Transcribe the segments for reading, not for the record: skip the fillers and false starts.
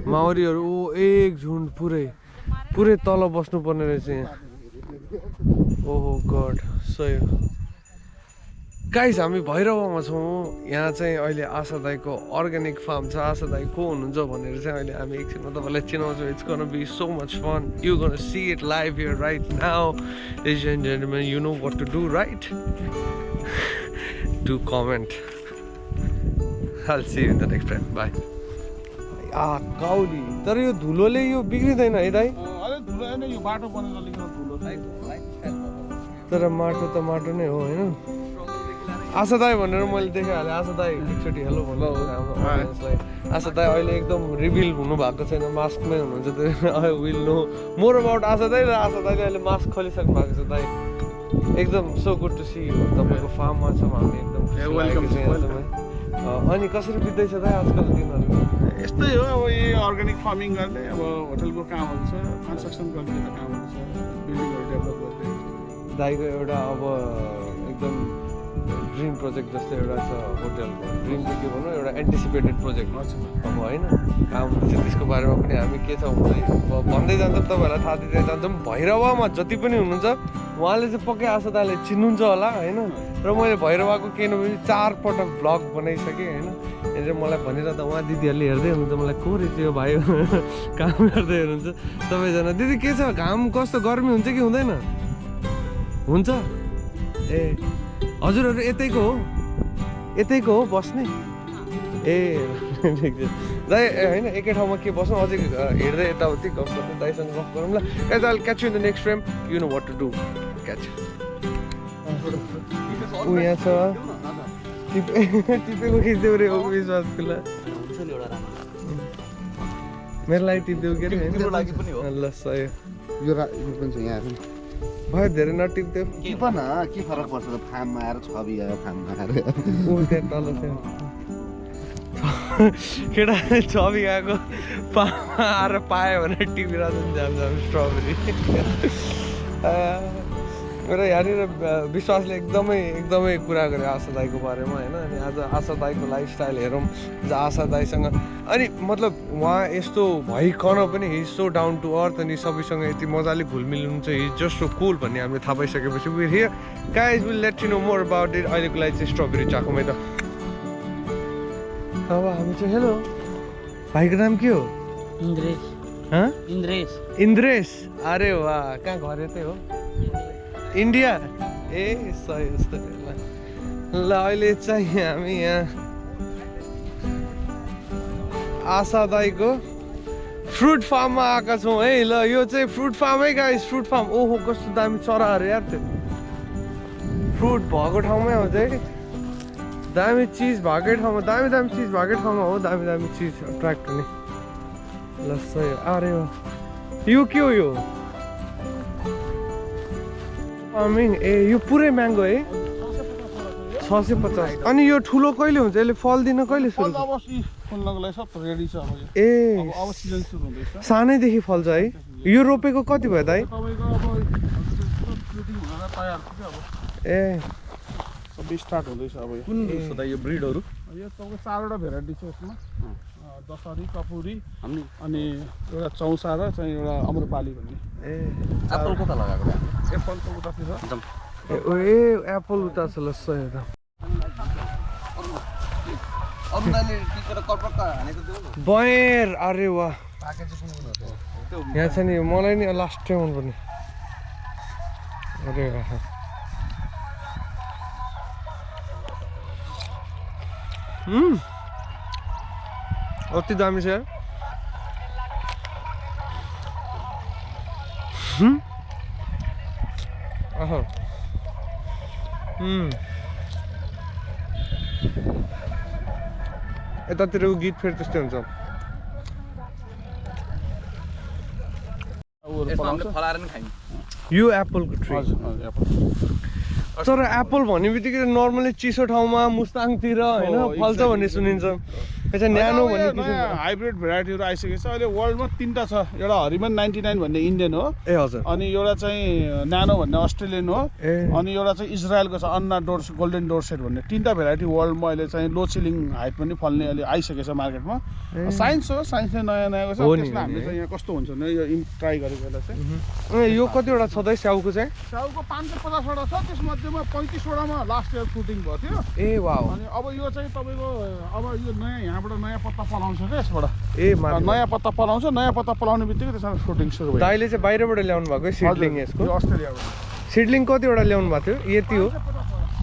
माउरीहरू ऊ एक झुन्ड पुरै तल बस्नु पर्ने रहेछ यहाँ ओहो गड सही हो गाइस हामी भैरवमा छौँ यहाँ चाहिँ अहिले आशा दाइको अर्ग्यानिक फार्म छ आशा दाइ को हुनुहुन्छ भनेर चाहिँ अहिले हामी एकछिनमा तपाईँलाई चिनाउँछौँ it's gonna be so much fun you gonna see it live here right now ladies and gentlemen you know what to do right do comment I'll see you in the next time. Bye. काउली तर यो धुलोले यो बिग्रिँदैन है दाइ यो बाटो बनाउन धुलो तर माटो त माटो नै हो हैन आशा दाइ भनेर मैले देखाइहालेँ आशा दाइ एकचोटि हेलो भन्नु हाम्रो अडियन्सलाई आशा दाइ अहिले एकदम रिभिल हुनु भएको छैन मास्कमै हुनुहुन्छ I will know more about Asha दाइ र आशा दाइले अहिले मास्क खोलिसक्नु भएको छ दाइ एकदम so good to see you तपाईँको फार्ममा छौँ हामी एकदम वेलकम अनि कसरी बित्दैछ दाइ आजकल दिनहरू यस्तै हो अब यो अर्ग्यानिक फार्मिङ गर्ने अब होटलको कामहरू छ कन्स्ट्रक्सन गर्ने कामहरू छ बिल्डिङहरू डेभलप गर्ने दाइको एउटा अब एकदम ड्रिम प्रोजेक्ट जस्तो एउटा छ होटलको ड्रिम चाहिँ के भनौँ एउटा एन्टिसिपेटेड प्रोजेक्ट अब होइन काम हुँदैछ त्यसको बारेमा पनि हामी के छ भन्दै भन्दै जान्छौँ तपाईँहरूलाई थाहा दिँदै जान्छौँ भैरवामा जति पनि हुनुहुन्छ उहाँले चाहिँ पक्कै आशा दाइले चिन्नुहुन्छ होला होइन र मैले भैरवाको केही नभए 4 पटक भ्लग बनाइसकेँ होइन यहाँनिर मलाई भनिरहँदा उहाँ दिदीहरूले हेर्दै हुनुहुन्छ मलाई को रहेछ यो भाइ काम गर्दै हुनुहुन्छ सबैजना दिदी के छ घाम कस्तो गर्मी हुन्छ कि हुँदैन हुन्छ ए हजुरहरू यतैको हो बस्ने ए ठिक छ दाइ होइन एकै ठाउँमा के बस्नु अझै हेर्दै यताउति गफ गर्दै दाइसँग गफ गरौँ ल guys I will catch you in the next frame you know what to do catch ऊ यहाँ छ टिपेको खिच्देऊ रे हो विश्वास खुला मेरो लागि टिप्देऊ के अरे ल सही यो पनि छ यहाँ भयो धेरै नटिप्देऊ के पो न के फरक पर्छ त फार्ममा आएर छवि आयो फार्ममा आएर ऊ त्यहाँ तल थियो केटा छवि आएको आएर पायो भने टिपिरहेको जाम स्ट्रबेरी र यहाँनिर विश्वासले एकदमै कुरा गरे आशा दाइको बारेमा होइन अनि आज आशा दाइको लाइफस्टाइल हेरौँ आज आशा दाइसँग अनि मतलब उहाँ यस्तो भइकन पनि he so down to earth अनि सबैसँग यति मजाले घुलमिल हुनुहुन्छ हि जस्ट सो कुल भन्ने हामीले थाहा पाइसकेपछि we here guys will let you know more about it अहिलेको लागि चाहिँ स्ट्रबेरी चाखौँ है त अब हामी चाहिँ हेलो भाइको नाम के हो इन्द्रेश अरे वाह कहाँ घर यतै हो इन्डिया ए सही ल अहिले चाहिँ हामी यहाँ आशा दाइको फ्रुट फार्ममा आएका छौँ है ल यो चाहिँ फ्रुट फार्मै गाइस फ्रुट फार्म ओहो कस्तो दामी चराहरू यार त्यो फ्रुट भएको ठाउँमै आउँछ है दामी चिज भएकै ठाउँमा दामी चिज भएकै ठाउँमा हो दामी चिज अट्र्याक्ट हुने ल सही अरे हो यो के हो यो फार्मिङ ए यो पुरै म्याङ्गो है 650 अनि यो ठुलो कहिले हुन्छ यसले फल दिन कहिले सुरु ए सानैदेखि फल्छ है यो रोपेको कति भयो दाइ ए सबै स्टार्ट हुँदैछ अब कुन यो ब्रिडहरू यो तपाईँको 4वटा भेराइटी छ यसमा दशहरी कपुरी अनि एउटा चौसा र चाहिँ एउटा अम्रपाली भन्ने ए एप्पल कता लगाएको एप्पल त उतातिर ए एप्पल उता छ ल सही हो बयर अरे वाह यहाँ छ नि मलाई नि लास्टै मनपर्ने अरे वाह अति दामी छ यार यतातिरको गीत फेरि त्यस्तै हुन्छ यो एप्पलको ट्री तर एप्पल भन्ने बित्तिकै नर्मली चिसो ठाउँमा मुस्ताङतिर होइन फल्छ भन्ने सुनिन्छ अच्छा न्यानो भन्ने नयाँ हाइब्रिड भेराइटीहरू आइसकेको छ अहिले वर्ल्डमा 3टा छ एउटा हरिमन 99 भन्ने इन्डियन हो ए हजुर अनि एउटा चाहिँ न्यानो भन्ने अस्ट्रेलियन हो अनि एउटा चाहिँ इजरायलको छ अन्ना डोर्स गोल्डन डोर्सेट भन्ने 3टा भेराइटी वर्ल्डमा अहिले चाहिँ लो चिलिङ हाइट पनि फल्ने अहिले आइसकेको छ मार्केटमा साइन्स हो साइन्सले नयाँ नयाँको छ त्यसमा हामीले चाहिँ यहाँ कस्तो हुन्छ भने यो ट्राई गरेको बेला चाहिँ यो कतिवटा छ दाइ स्याउको चाहिँ स्याउको 550वटा छ त्यसमध्येमा 35वटामा लास्ट इयर फ्रुटिङ भएको थियो ए वाउ अनि अब यो चाहिँ तपाईँको अब यो नयाँ यहाँबाट नयाँ पत्ता पलाउँछ क्या यसबाट ए नयाँ पत्ता पलाउँछ नयाँ पत्ता पलाउने बित्तिकै त्यसमा फ्रुटिङ सुरु भयो दाइले चाहिँ बाहिरबाट ल्याउनु भएको सिडलिङ यसको यो अस्ट्रेलियाबाट सिडलिङ कतिवटा ल्याउनु भएको थियो यति हो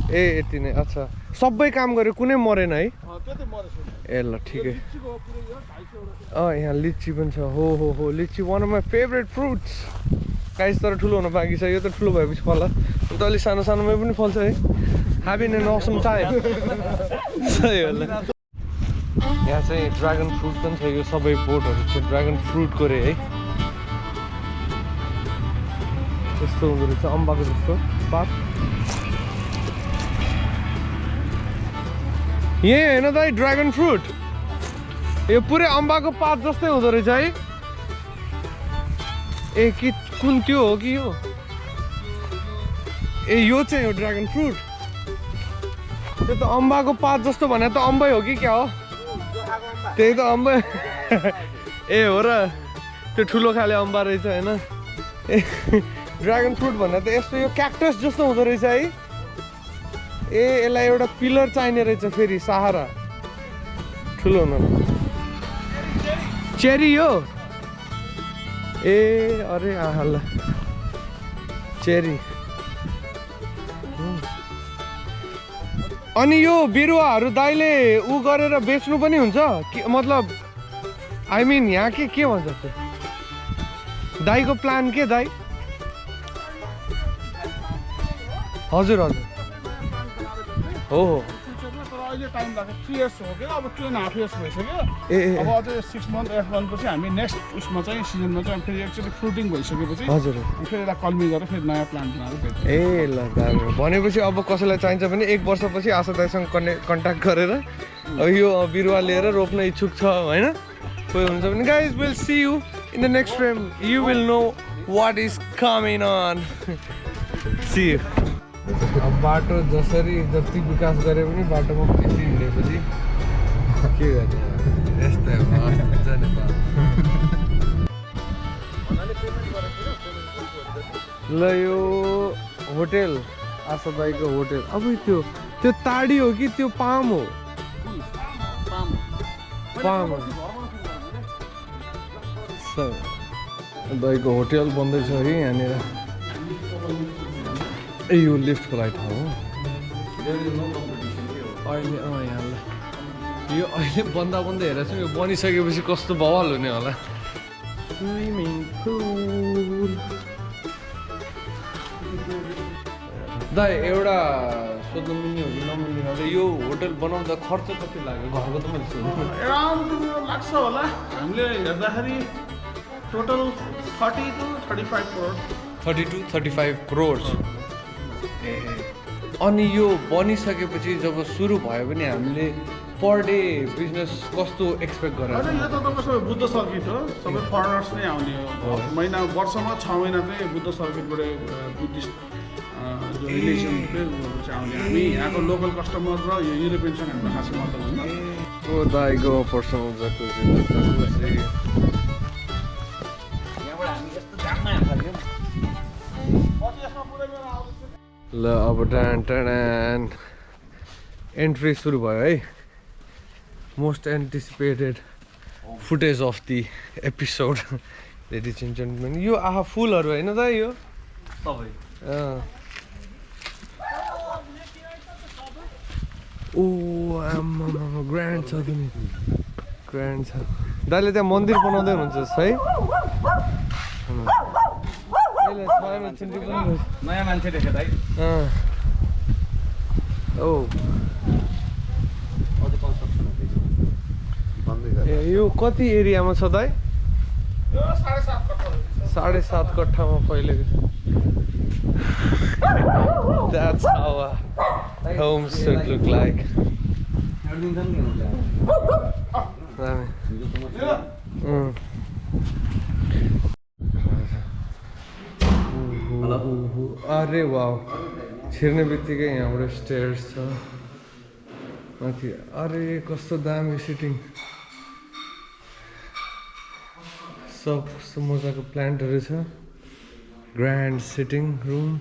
ए यति नै अच्छा सबै काम गर्यो कुनै मरेन है त्यति मरेछ ए ल ठिकै लिचीको पुरै यो 250 अँ यहाँ लिची पनि छ हो लिची one of my favourite fruits guys तर ठुलो हुन बाँकी छ यो त ठुलो भएपछि फल्ला त अलि सानो सानोमै पनि फल्छ है ह्याभिङ एन असम टाइम सही होला यहाँ चाहिँ ड्रागन फ्रुट पनि छ यो सबै बोटहरू चाहिँ ड्रागन फ्रुटको रे है यस्तो हुँदो रहेछ अम्बाको जस्तो पात यही होइन दाइ ड्रागन फ्रुट यो पुरै अम्बाको पात जस्तै हुँदो रहेछ है ए कि कुन त्यो हो कि यो ए यो चाहिँ हो ड्रागन फ्रुट त्यो त अम्बाको पात जस्तो भने त अम्बै हो कि क्या हो त्यही त अम्बै ए हो र त्यो ठुलो खाले अम्बा रहेछ होइन ए ड्रागन फ्रुट भन्दा त यस्तो यो क्याक्टस जस्तो हुँदो रहेछ है ए यसलाई एउटा पिलर चाहिने रहेछ फेरि सहारा ठुलो हुनु चेरी हो ए अरे आहाला चेरी अनि यो बिरुवाहरू दाइले उ गरेर बेच्नु पनि हुन्छ कि मतलब आई मिन यहाँ के भन्छ त्यो दाइको प्लान के दाइ हजुर हजुर हो अहिले टाइम लाग्छ 3 इयर्स हो क्या अब 2.5 इयर्स भइसक्यो ए अब अझै 6 मन्थ 8 मन्थ पछि हामी नेक्स्ट उसमा चाहिँ सिजनमा चाहिँ फेरि एकचोटि फ्रुटिङ भइसकेपछि हजुर फेरि यसलाई कल्मी गरेर फेरि नयाँ प्लान्ट बनाएर बेच्छ ए ल दामी भनेपछि अब कसैलाई चाहिन्छ भने 1 वर्षपछि आशा दाइसँग कन्ट्याक्ट गरेर यो बिरुवा लिएर रोप्न इच्छुक छ होइन कोही हुन्छ भने guys will see you in the next frame you will know what is coming on see you अब बाटो जसरी जति विकास गरे पनि बाटोमा बेसी हिँडेपछि के गर्ने यस्तै हो नेपाल ल यो होटेल आशा दाइको होटेल अब त्यो ताडी हो कि त्यो पाम हो पाम हो दाइको होटेल बन्दैछ है यहाँनिर ए यो लिफ्टको लागि ठाउँ हो अहिले यहाँलाई यो अहिले बन्दा हेरेको छु यो बनिसकेपछि कस्तो बवाल हुने होला स्विमिङ पुल दाइ एउटा सोध्नु मिल्ने हो कि नमिल्ने होला यो होटल बनाउँदा खर्च कति लाग्यो घरको त मैले सोध्नु एराउन्ड लाग्छ होला हामीले हेर्दाखेरि total 30 to 35 crore 30 to 35 crore अनि यो बनिसकेपछि जब सुरु भयो भने हामीले पर डे बिजनेस कस्तो एक्सपेक्ट गरेर यो त तपाईँ बुद्ध सर्किट हो सबै फरेनर्स नै आउने हो महिना वर्षमा 6 महिना चाहिँ बुद्ध सर्किटबाट बुद्धिस्ट जो रिलिजनहरू चाहिँ आउने हामी यहाँको लोकल कस्टमर र यो युरोपियनसँग हाम्रो खासै मतलब हुँदैन ओ दाइको पर्सनल जकुजी ल अब टान एन्ट्री सुरु भयो है most anticipated footage of the episode ladies and gentlemen यो आहा फुलहरू होइन त यो सबै ओ आमा ग्रान्ड छ त नि ग्रान्ड छ दाइले त्यहाँ मन्दिर बनाउँदै हुनुहुन्छ है नयाँ मान्छे देखेँ दाइ ओ ए यो कति एरियामा छ दाइ 7.5 कट्ठामा फैलेको छ That's how a home should look like. दामी अरे वाउ छिर्ने बित्तिकै यहाँबाट स्टेयर्स छ माथि अरे कस्तो दामी सिटिङ सब कस्तो मजाको प्लान्टहरू छ ग्रान्ड सिटिङ रुम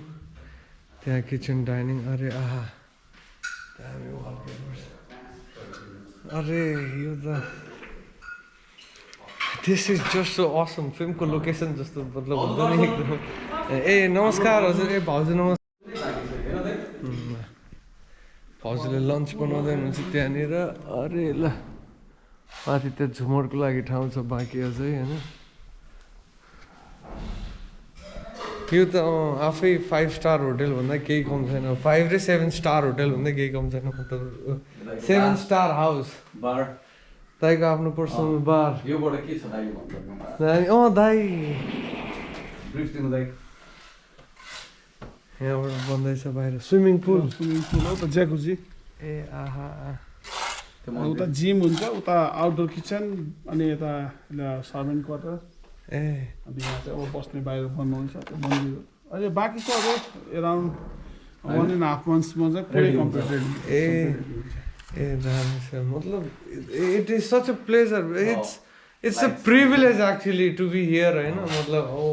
त्यहाँ किचन डाइनिङ अरे आहा दामी वालपेपर्स अरे यो त this is just so Assam फिल्मको लोकेसन जस्तो मतलब हुन्छ नि एकदम ए नमस्कार हजुर ए भाउजू नमस्कार भाउजूले लन्च बनाउँदै हुनुहुन्छ त्यहाँनिर अरे ल माथि त्यो झुमरको लागि ठाउँ छ बाँकी अझै होइन यो त आफै 5 स्टार होटल भन्दा केही कम छैन 5 र 7 स्टार होटल भन्दा केही कम छैन मतलब 7 स्टार हाउस बार दाइको आफ्नो पर्सनल बार योबाट के छ दाइ भन्नु दाइ दाइ ब्रिफ दिनु दाइ यहाँबाट बन्दैछ बाहिर स्विमिङ पुल हो त ज्याकुजी ए आहा उता जिम हुन्छ उता आउटडोर किचन अनि यता सर्भेन्ट क्वार्टर ए अनि यहाँ चाहिँ अब बस्ने बाहिर बन्नुहुन्छ त्यो मन्दिर अहिले बाँकी छ अब एराउन्ड 1.5 मन्थ्समा चाहिँ पुरै कम्प्लिटेड ए ए दामी छ मतलब it is such a pleasure it's a privilege actually to be here होइन मतलब ओ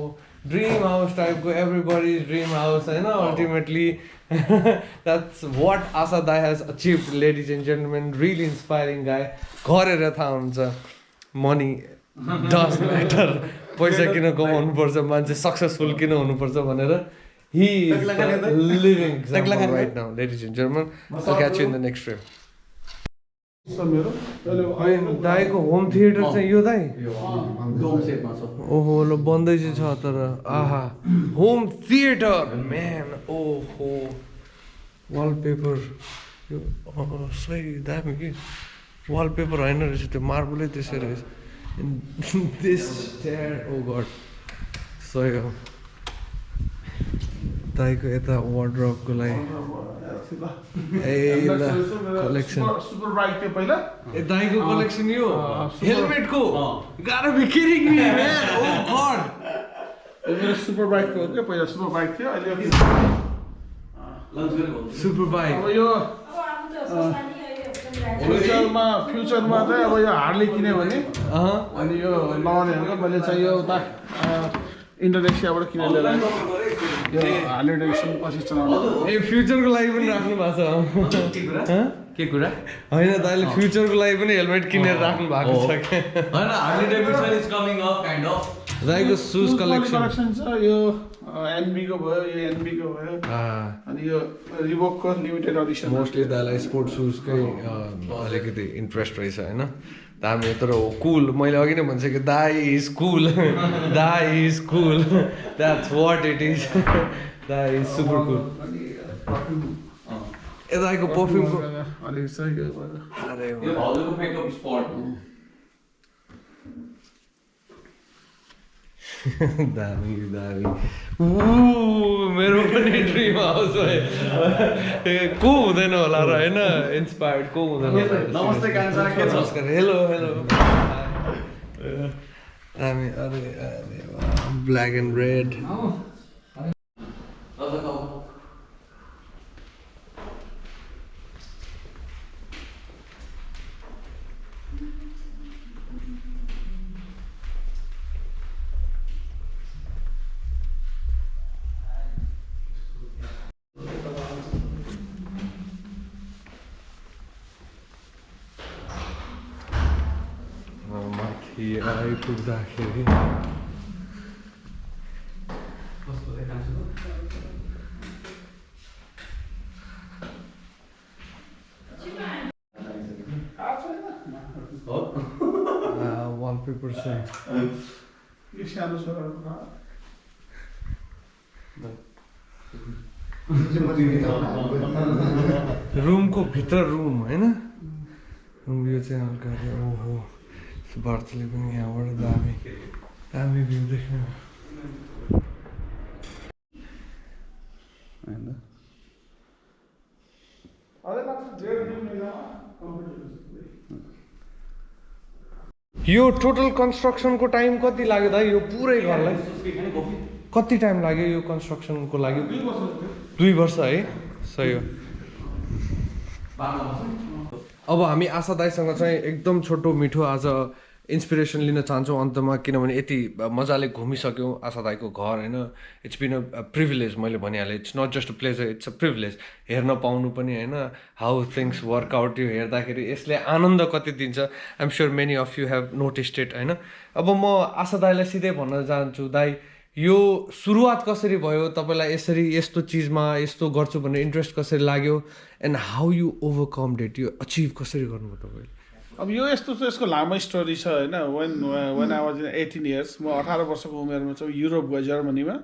ड्रिम हाउस टाइपको एभ्रिबडी ड्रिम हाउस होइन अल्टिमेटली द्याट्स वाट आशा दाई has achieve ladies and gentlemen really inspiring guy घर हेरेर थाहा हुन्छ मनी डज म्याटर पैसा किन कमाउनुपर्छ मान्छे सक्सेसफुल किन हुनुपर्छ भनेर he is living right now ladies and gentlemen I'll catch you in the next frame मेरो दाईको होम थिएटर चाहिँ यो दाई डोम सेपमा छ ओहो ल बन्दै चाहिँ छ तर आहा होम थिएटर म्यान ओहो वालपेपर यो सही दामी कि वालपेपर होइन रहेछ त्यो मार्बलै त्यसै रहेछ दिस स्टेयर ओ गड सही हो दाईको यता वार्डरोबको लागि ए ल कलेक्सन सुपर बाइक थियो पहिला ए दाईको कलेक्सन यो हेलमेटको गाह्रो बिकिरिङ नि म्यान ओ गड यो मेरो सुपर बाइकको हो क्या पहिला सुपर बाइक थियो अहिले लन्च गरेको सुपर बाइक अब यो फ्युचरमा चाहिँ अब यो हार्ली किन्यो भने अनि यो लगाउने हो मैले चाहिँ यो उता इन्डोनेसियाबाट किनेर ल्याएर यो हार्ली डेभिडसन पछि चलाउनु ए फ्युचरको लागि पनि राख्नु भएको छ के कुरा होइन दाइले फ्युचरको लागि पनि हेलमेट किनेर राख्नु भएको छ क्या हैन Harley Davidson is coming up kind of दाइको सुज कलेक्सन छ यो एनबीको भयो यो एनबीको भयो अनि यो रिबोकको लिमिटेड एडिसन मोस्टली दाइलाई स्पोर्ट सुजकै अलिकति इन्ट्रेस्ट रहेछ होइन दामी तर हो कुल मैले अघि नै भनिसकेँ दाई इज कुल दाई is cool that's what it is दाई इज सुपर कुल ए दाइको पर्फ्युमको अलिक छ यो भयो अरे यो भाउजूको मेकअप स्पट दामी दामी मेरो पनि ड्रिम हाउस भयो को हुँदैन होला र होइन इन्सपायर्ड को हुँदैन नमस्ते कान्छा के छ नमस्कार हेलो हेलो दामी अरे अरे ब्ल्याक एन्ड रेड माथि आइपुग्दाखेरि वालपेपर चाहिँ यो सानो छोराको रुमको भित्र रुम होइन रुम यो चाहिँ हल्का ओहो बर्थले पनि यहाँबाट दामी दामी भ्यू देख्नु होइन यो टोटल कन्स्ट्रक्सनको टाइम कति लाग्यो दाइ यो पुरै घरलाई कति टाइम लाग्यो यो कन्स्ट्रक्सनको लागि 2 वर्ष है सही हो अब हामी आशा दाइसँग चाहिँ एकदम छोटो मिठो आज इन्सपिरेसन लिन चाहन्छौँ अन्तमा किनभने यति मजाले घुमिसक्यौँ आशा दाइको घर होइन इट्स बिन अ प्रिभिलेज मैले भनिहालेँ it's not just a pleasure it's a privilege हेर्न पाउनु पनि होइन हाउ थिङ्स वर्कआउट यो हेर्दाखेरि यसले आनन्द कति दिन्छ I'm sure many of you have noticed it होइन अब म आशा दाइलाई सिधै भन्न चाहन्छु दाइ यो सुरुवात कसरी भयो तपाईँलाई यसरी यस्तो चिजमा यस्तो गर्छु भन्ने इन्ट्रेस्ट कसरी लाग्यो and how you overcome that यो अचिभ कसरी गर्नुभयो तपाईँले अब यो यस्तो चाहिँ यसको लामो स्टोरी छ होइन वेन आई वाज 18 इयर्स म 18 वर्षको उमेरमा चाहिँ युरोप गएँ जर्मनीमा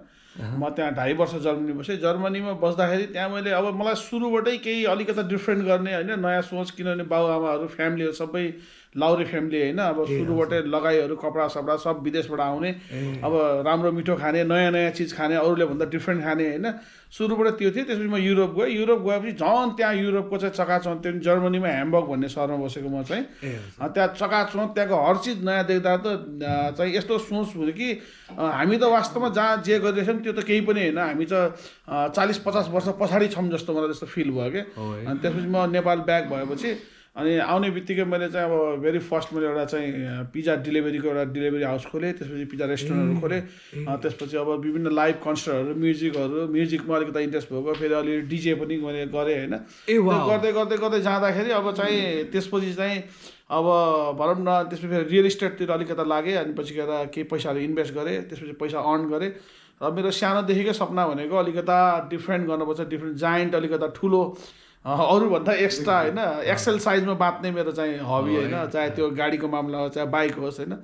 म त्यहाँ 2.5 वर्ष जर्मनी बसेँ जर्मनीमा बस्दाखेरि त्यहाँ मैले अब मलाई सुरुबाटै केही अलिकति डिफ्रेन्ट गर्ने होइन नयाँ सोच किनभने बाबुआमाहरू फ्यामिलीहरू सबै लाउरे फ्यामिली होइन अब सुरुबाटै लगाइहरू कपडा सपडा सब विदेशबाट आउने अब राम्रो मिठो खाने नयाँ नयाँ चिज खाने अरूले भन्दा डिफ्रेन्ट खाने होइन सुरुबाट त्यो थियो त्यसपछि म युरोप गएपछि झन् त्यहाँ युरोपको चाहिँ चकाचौँध त्यो जर्मनीमा ह्याम्बर्ग भन्ने सहरमा बसेको म चाहिँ त्यहाँ चकाचौँध त्यहाँको हर चिज नयाँ देख्दा त चाहिँ यस्तो सोच हुन्थ्यो कि हामी त वास्तवमा जहाँ जे गरिरहेछौँ त्यो त केही पनि होइन हामी त 40-50 वर्ष पछाडि छौँ जस्तो मलाई त्यस्तो फिल भयो कि अनि त्यसपछि म नेपाल ब्याक भएपछि अनि आउने बित्तिकै मैले चाहिँ अब भेरी फर्स्ट मैले एउटा चाहिँ पिज्जा डेलिभरीको एउटा डेलिभरी हाउस खोलेँ त्यसपछि पिज्जा रेस्टुरेन्टहरू खोलेँ त्यसपछि अब विभिन्न लाइभ कन्सर्टहरू म्युजिकमा अलिकति इन्ट्रेस्ट भएको फेरि अलिअलि डिजे पनि मैले गरेँ होइन गर्दै गर्दै गर्दै जाँदाखेरि अब चाहिँ त्यसपछि चाहिँ अब भनौँ न त्यसपछि फेरि रियल इस्टेटतिर अलिकति लागेँ अनि पछि गएर केही पैसाहरू इन्भेस्ट गरेँ त्यसपछि पैसा अर्न गरेँ र मेरो सानोदेखिकै सपना भनेको अलिकता डिफ्रेन्ट गर्नुपर्छ डिफ्रेन्ट जाइन्ट अलिकता ठुलो अरूभन्दा एक्स्ट्रा होइन एक्सेल साइजमा बाँच्ने मेरो चाहिँ हबी होइन चाहे त्यो गाडीको मामला होस् चाहे बाइक होस् होइन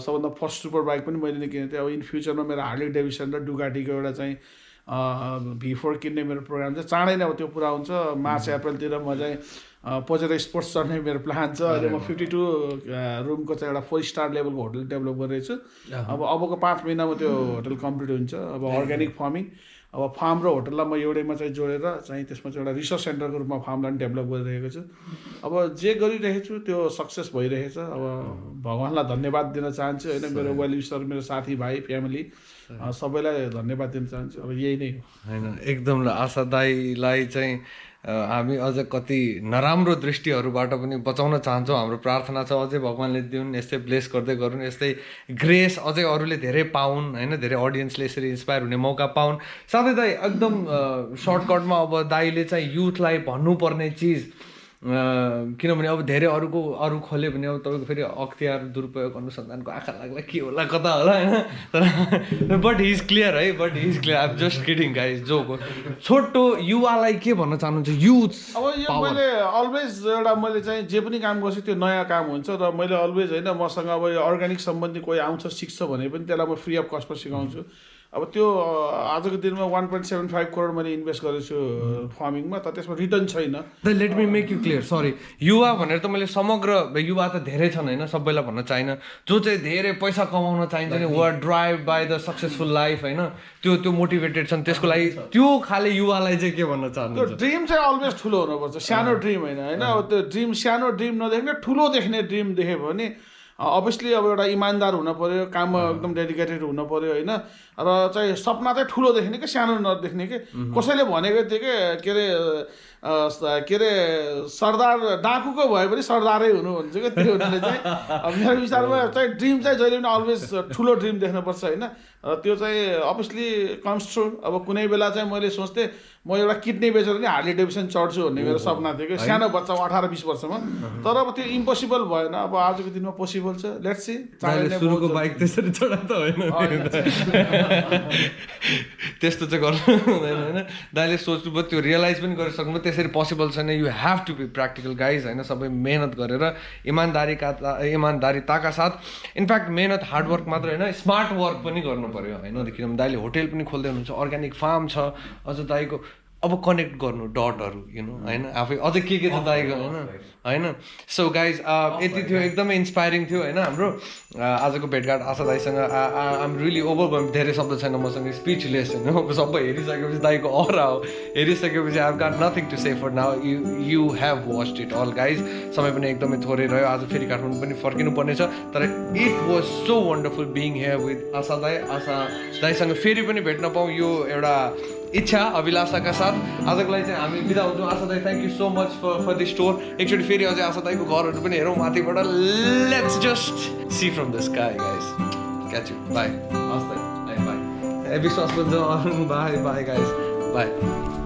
सबभन्दा फर्स्ट सुपर बाइक पनि मैले नै किनेको थिएँ अब इन फ्युचरमा मेरो हार्ली डेभिसन र डुगाटीको एउटा चाहिँ V4 किन्ने मेरो प्रोग्राम चाहिँ चाँडै नै अब त्यो पुरा हुन्छ मार्च अप्रिलतिर म चाहिँ पजेर स्पोर्ट्स चढ्ने मेरो प्लान छ अहिले म 52 रुमको चाहिँ एउटा 4 स्टार लेभलको होटल डेभलप गरिरहेछु अबको 5 महिनामा त्यो होटल कम्प्लिट हुन्छ अब अर्ग्यानिक फार्मिङ अब फार्म र होटललाई म एउटैमा चाहिँ जोडेर चाहिँ त्यसमा चाहिँ एउटा रिसर्च सेन्टरको रूपमा फार्मलाई पनि डेभलप गरिरहेको छु अब जे गरिरहेको छु त्यो सक्सेस भइरहेछ अब भगवान्लाई धन्यवाद दिन चाहन्छु होइन मेरो वेल विसर मेरो साथीभाइ फ्यामिली सबैलाई धन्यवाद दिन चाहन्छु अब यही नै हो होइन एकदम आशा दाइलाई चाहिँ हामी अझ कति नराम्रो दृष्टिहरूबाट पनि बचाउन चाहन्छौँ हाम्रो प्रार्थना छ अझै भगवान्ले दिउन् यस्तै ब्लेस गर्दै गरून् यस्तै ग्रेस अझै अरूले धेरै पाउन् होइन धेरै अडियन्सले यसरी इन्सपायर हुने मौका पाउन् साथै दाइ एकदम सर्टकटमा अब दाइले चाहिँ युथलाई भन्नुपर्ने चिज किनभने अब धेरै अरू खोल्यो भने अब तपाईँको फेरि अख्तियार दुरुपयोग अनुसन्धानको आँखा लाग्ला के होला कता होला होइन तर बट हि इज क्लियर है but he is clear I am just kidding guys joke हो छोटो युवालाई के भन्न चाहनुहुन्छ युथ अब यो मैले अलवेज एउटा मैले चाहिँ जे पनि काम गर्छु त्यो नयाँ काम हुन्छ र मैले अलवेज होइन मसँग अब यो अर्ग्यानिक सम्बन्धी कोही आउँछ सिक्छ भने पनि त्यसलाई म फ्री अफ कस्टमा सिकाउँछु अब त्यो आजको दिनमा 1.75 करोड मैले इन्भेस्ट गरेको छु फार्मिङमा त त्यसमा रिटर्न छैन let me make you clear sorry युवा भनेर त मैले समग्र युवा त धेरै छन् होइन सबैलाई भन्न चाहिन जो चाहिँ धेरै पैसा कमाउन चाहिन्छ नि were drive by the successful life होइन त्यो मोटिभेटेड छन् त्यसको लागि त्यो खाले युवालाई चाहिँ के भन्न चाहनुहुन्छ त्यो ड्रिम चाहिँ अलवेज ठुलो हुनुपर्छ सानो ड्रिम होइन अब त्यो ड्रिम सानो ड्रिम नदेख्ने ठुलो देख्ने ड्रिम देख्यो भने अभियसली अब एउटा इमान्दार हुन पर्यो काममा एकदम डेडिकेटेड हुन पर्यो होइन र चाहिँ सपना चाहिँ ठुलो देख्ने कि सानो नदेख्ने कि कसैले भनेको थियो के अरे सरदार डाकुको भए पनि सरदारै हुनु भन्छ क्या त्यो हुनाले चाहिँ मेरो विचारमा चाहिँ ड्रिम चाहिँ जहिले पनि अलवेज ठुलो ड्रिम देख्नुपर्छ होइन र त्यो चाहिँ अभियसली कम्स ट्रु अब कुनै बेला चाहिँ मैले सोच्थेँ म एउटा किडनी बेचेर नि हार्ली डेभिसन चढ्छु भन्ने मेरो सपना थियो कि सानो बच्चा 18-20 वर्षमा तर अब त्यो इम्पोसिबल भएन अब आजको दिनमा पोसिबल छ लेट्स सी सुरुको बाइक त्यसरी चढा त होइन त्यस्तो चाहिँ गर्नु हुँदैन होइन दाइले सोच्नुभयो त्यो रियलाइज पनि गरिसक्नुभयो त्यसरी पोसिबल छैन you have to be practical guys होइन सबै मेहनत गरेर इमान्दारिताका साथ इनफ्याक्ट मेहनत हार्डवर्क मात्र होइन स्मार्ट वर्क पनि गर्नु पर्यो होइन किनभने दाइले होटेल पनि खोल्दै हुनुहुन्छ अर्ग्यानिक फार्म छ अझ दाइको अब कनेक्ट गर्नु डटहरू यु नो होइन आफै अझै के छ दाइको होइन सो गाइज यति थियो एकदमै इन्सपायरिङ थियो होइन हाम्रो आजको भेटघाट आशा दाइसँग आम रियली ओभर धेरै शब्द छैन मसँग स्पिचलेस होइन सबै हेरिसकेपछि दाइको अरा हो हेरिसकेपछि I got nothing to say for now you have watched it all guys समय पनि एकदमै थोरै रह्यो आज फेरि काठमाडौँ पनि फर्किनु पर्नेछ तर it was so wonderful being here with Asha दाइसँग फेरि पनि भेट्न पाऊँ यो एउटा इच्छा अभिलाषाका साथ आजको लागि चाहिँ हामी बिदा हुन्छौँ आशा दाइ thank you so much for this tour एकचोटि फेरि अझै आशा दाइको घरहरू पनि हेरौँ माथिबाट let's just see from the sky guys catch you bye हस् त, बाई बाई। विश्वास हुन्छ बाई बाई गाइज बाई